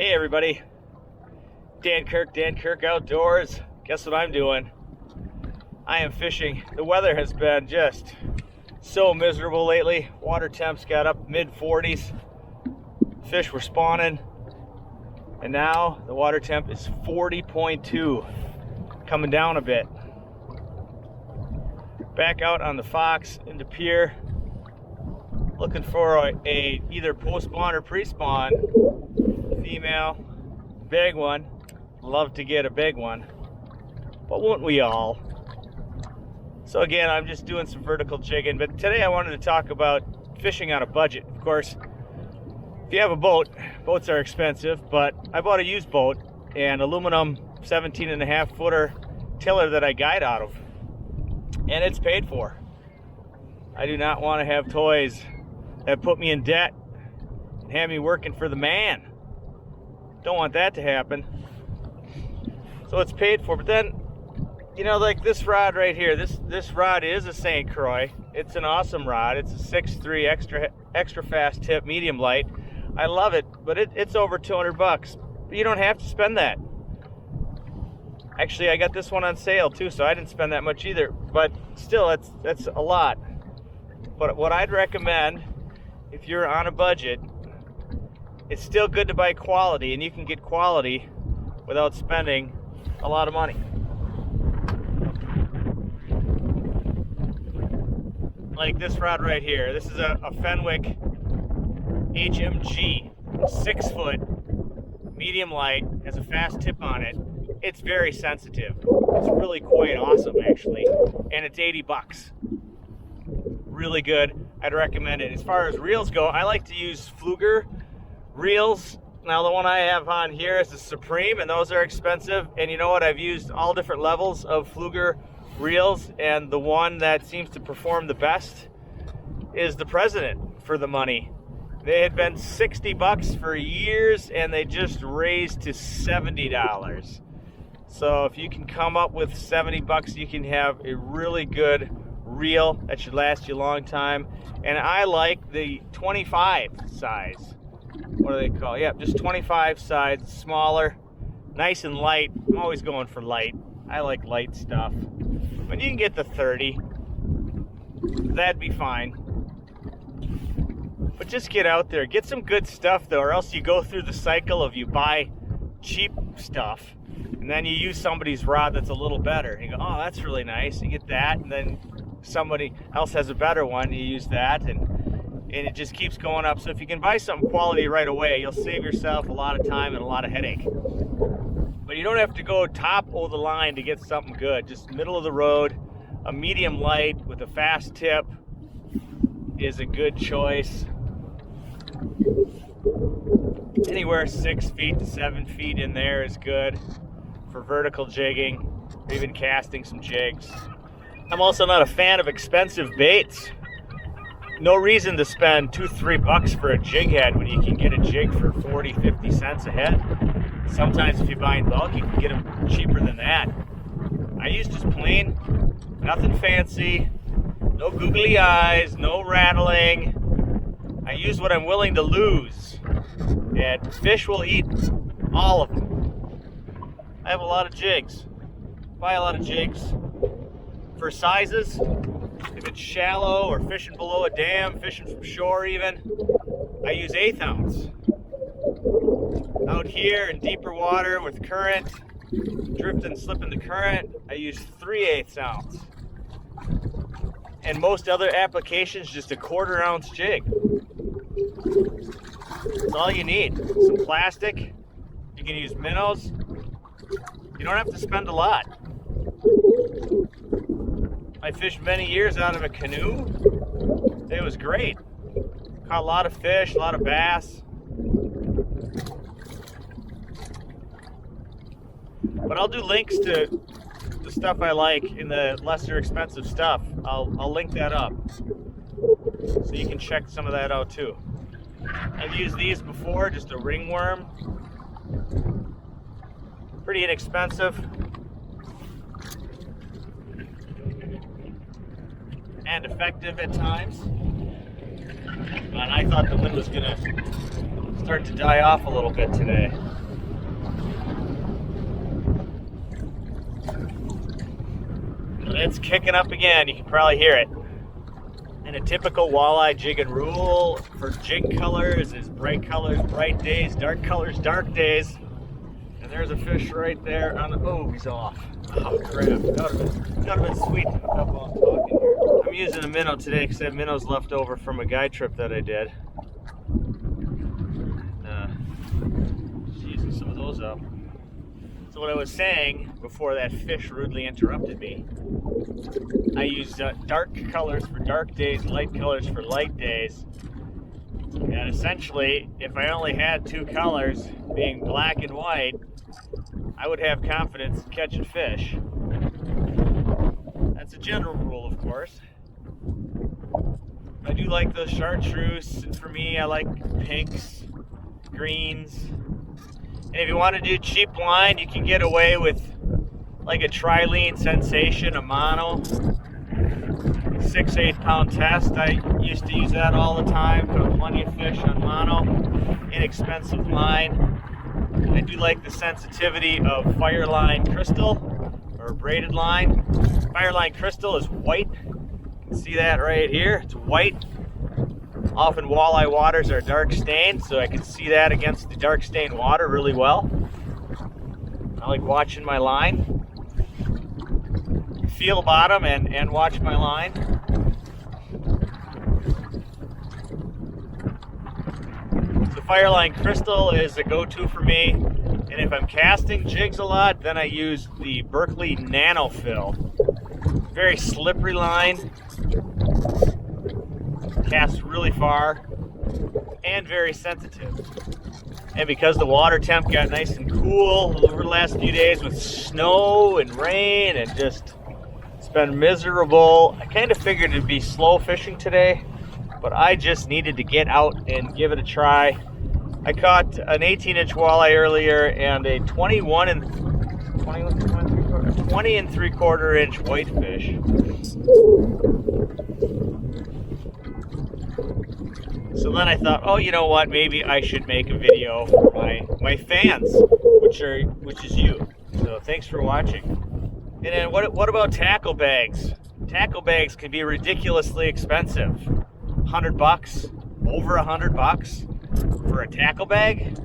Hey everybody, Dan Kirk Outdoors. Guess what I'm doing? I am fishing. The weather has been just so miserable lately. Water temps got up mid 40s. Fish were spawning. And now the water temp is 40.2, coming down a bit. Back out on the Fox into pier, looking for a either post-spawn or pre-spawn female, big one. Love to get a big one, but won't we all? So again, I'm just doing some vertical jigging, but today I wanted to talk about fishing on a budget. Of course, if you have a boat, boats are expensive, but I bought a used boat, an aluminum 17.5 footer tiller that I guide out of, and it's paid for. I do not want to have toys that put me in debt and have me working for the man. Don't want that to happen. So it's paid for, but then, you know, like this rod right here, this rod is a St. Croix. It's an awesome rod. It's a 6.3 extra fast tip, medium light. I love it, but it's over 200 bucks. But you don't have to spend that. Actually, I got this one on sale too, so I didn't spend that much either. But still, that's a lot. But what I'd recommend, if you're on a budget, it's still good to buy quality, and you can get quality without spending a lot of money. Like this rod right here. This is a Fenwick HMG, 6 foot, medium light, has a fast tip on it. It's very sensitive. It's really quite awesome actually, and it's 80 bucks. Really good. I'd recommend it. As far as reels go, I like to use Pflueger reels. Now the one I have on here is a Supreme, and those are expensive. And you know what? I've used all different levels of Pflueger reels, and the one that seems to perform the best is the President for the money. They had been 60 bucks for years, and they just raised to $70. So if you can come up with 70 bucks, you can have a really good reel that should last you a long time. And I like the 25 size. What do they call it? Yeah, just 25 size, smaller, nice and light. I'm always going for light. I like light stuff. But you can get the 30. That'd be fine. But just get out there. Get some good stuff though, or else you go through the cycle of you buy cheap stuff and then you use somebody's rod that's a little better. And you go, oh, that's really nice. You get that, and then somebody else has a better one, you use that, and it just keeps going up. So if you can buy something quality right away, you'll save yourself a lot of time and a lot of headache. But you don't have to go top of the line to get something good. Just middle of the road, a medium light with a fast tip is a good choice. Anywhere 6 feet to 7 feet in there is good for vertical jigging, or even casting some jigs. I'm also not a fan of expensive baits. No reason to spend $2-3 bucks for a jig head when you can get a jig for 40-50 cents a head. Sometimes if you buy in bulk, you can get them cheaper than that. I use just plain, nothing fancy, no googly eyes, no rattling. I use what I'm willing to lose, and fish will eat all of them. I have a lot of jigs. Buy a lot of jigs. For sizes, if it's shallow or fishing below a dam, fishing from shore even, I use 1/8 ounce. Out here in deeper water with current, drifting, slipping the current, I use 3/8 ounce. And most other applications, just a 1/4 ounce jig. That's all you need. Some plastic. You can use minnows. You don't have to spend a lot. I fished many years out of a canoe. It was great. Caught a lot of fish, a lot of bass. But I'll do links to the stuff I like in the lesser expensive stuff. I'll link that up, so you can check some of that out too. I've used these before, just a ringworm. Pretty inexpensive. And effective at times. And I thought the wind was gonna start to die off a little bit today. But it's kicking up again. You can probably hear it. And a typical walleye jigging rule for jig colors is bright colors, bright days, dark colors, dark days. And there's a fish right there on the, oh, he's off. Oh crap, that would have been sweet to hook up while I'm talking here. I'm using a minnow today because I have minnows left over from a guide trip that I did. Just using some of those up. So what I was saying before that fish rudely interrupted me, I use dark colors for dark days, light colors for light days. And essentially, if I only had two colors, being black and white, I would have confidence in catching fish. That's a general rule, of course. I do like those chartreuse, and for me, I like pinks, greens. And if you want to do cheap line, you can get away with like a Trilene Sensation, a mono, 6-8 pound test. I used to use that all the time, caught plenty of fish on mono, inexpensive line. I do like the sensitivity of Fireline Crystal, or braided line. Fireline Crystal is white. You can see that right here, it's white. Often walleye waters are dark stained, so I can see that against the dark stained water really well. I like watching my line. Feel bottom and watch my line. The Fireline Crystal is a go-to for me, and if I'm casting jigs a lot, then I use the Berkley Nano Fill. Very slippery line, casts really far, and very sensitive. And because the water temp got nice and cool over the last few days with snow and rain and just, it's been miserable. I kind of figured it'd be slow fishing today, but I just needed to get out and give it a try. I caught an 18-inch walleye earlier and a 20 and 3/4 inch whitefish. So then I thought, oh, you know what? Maybe I should make a video for my fans, which is you. So thanks for watching. And then what about tackle bags? Tackle bags can be ridiculously expensive. $100, over $100 for a tackle bag?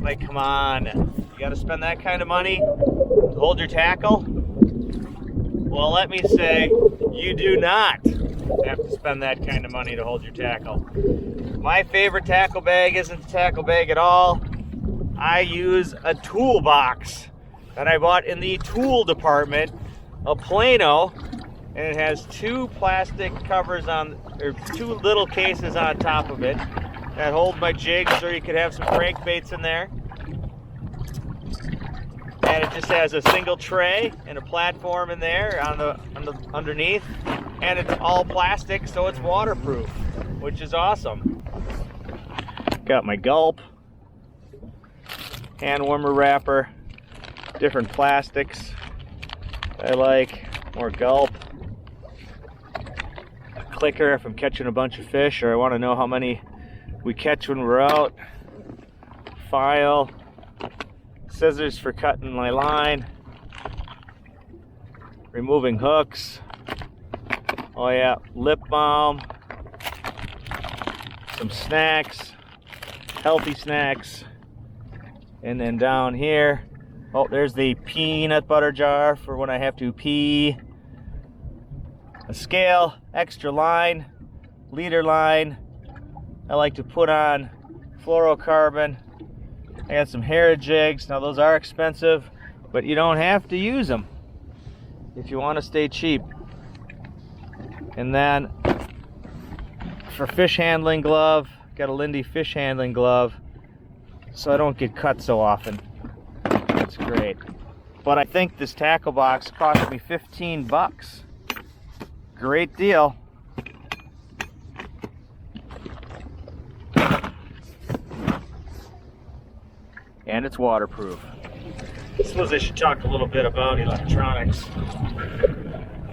Like, come on, you got to spend that kind of money to hold your tackle? Well, let me say, you do not have to spend that kind of money to hold your tackle. My favorite tackle bag isn't a tackle bag at all. I use a toolbox that I bought in the tool department, a Plano, and it has two plastic covers on, or two little cases on top of it that hold my jigs, or you could have some crankbaits in there. And it just has a single tray and a platform in there on the underneath, and it's all plastic, so it's waterproof, which is awesome. Got my gulp, hand warmer wrapper, different plastics I like, more gulp, a clicker if I'm catching a bunch of fish or I want to know how many we catch when we're out, file, scissors for cutting my line, removing hooks, oh yeah, lip balm, some snacks, healthy snacks, and then down here, oh, there's the peanut butter jar for when I have to pee, a scale, extra line, leader line. I like to put on fluorocarbon. I got some hair jigs. Now those are expensive, but you don't have to use them if you want to stay cheap. And then for fish handling glove, got a Lindy fish handling glove so I don't get cut so often. That's great. But I think this tackle box cost me $15. Great deal. And it's waterproof. I suppose I should talk a little bit about electronics.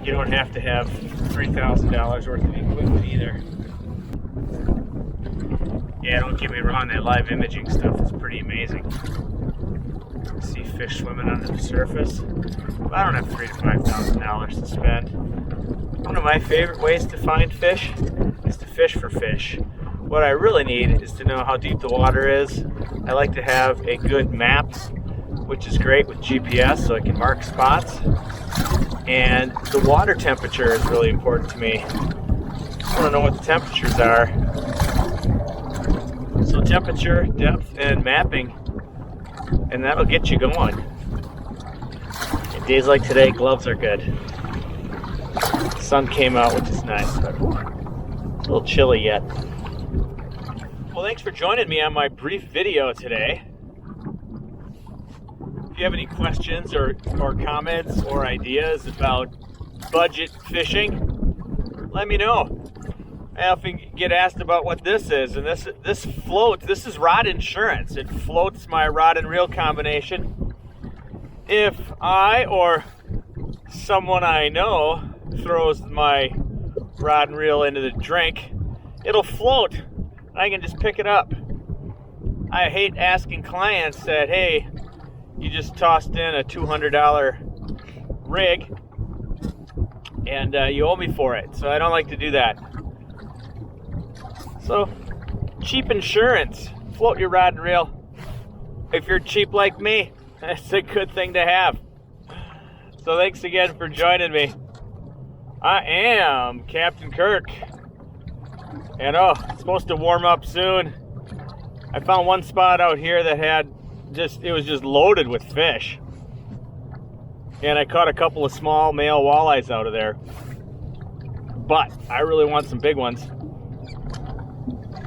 You don't have to have $3,000 worth of equipment either. Yeah, don't get me wrong, that live imaging stuff is pretty amazing. See fish swimming under the surface. But I don't have $3,000 to $5,000 to spend. One of my favorite ways to find fish is to fish for fish. What I really need is to know how deep the water is. I like to have a good map, which is great with GPS, so I can mark spots. And the water temperature is really important to me. I want to know what the temperatures are. So temperature, depth, and mapping, and that'll get you going. And days like today, gloves are good. The sun came out, which is nice, but whew, it's a little chilly yet. Well, thanks for joining me on my brief video today. If you have any questions or comments or ideas about budget fishing, let me know. I often get asked about what this is, and this floats. This is rod insurance. It floats my rod and reel combination. If I or someone I know throws my rod and reel into the drink, it'll float. I can just pick it up. I hate asking clients that, hey, you just tossed in a $200 rig and you owe me for it. So I don't like to do that. So, cheap insurance. Float your rod and reel. If you're cheap like me, that's a good thing to have. So thanks again for joining me. I am Captain Kirk. And it's supposed to warm up soon. I found one spot out here that had it was just loaded with fish. And I caught a couple of small male walleyes out of there. But I really want some big ones.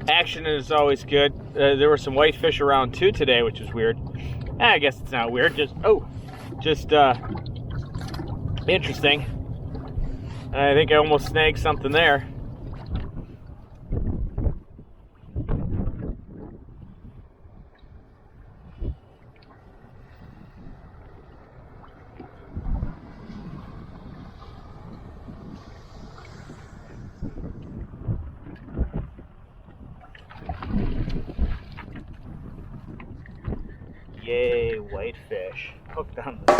Action is always good. There were some whitefish around too today, which is weird. I guess it's not weird, just interesting. I think I almost snagged something there. Yay, whitefish. Hooked on the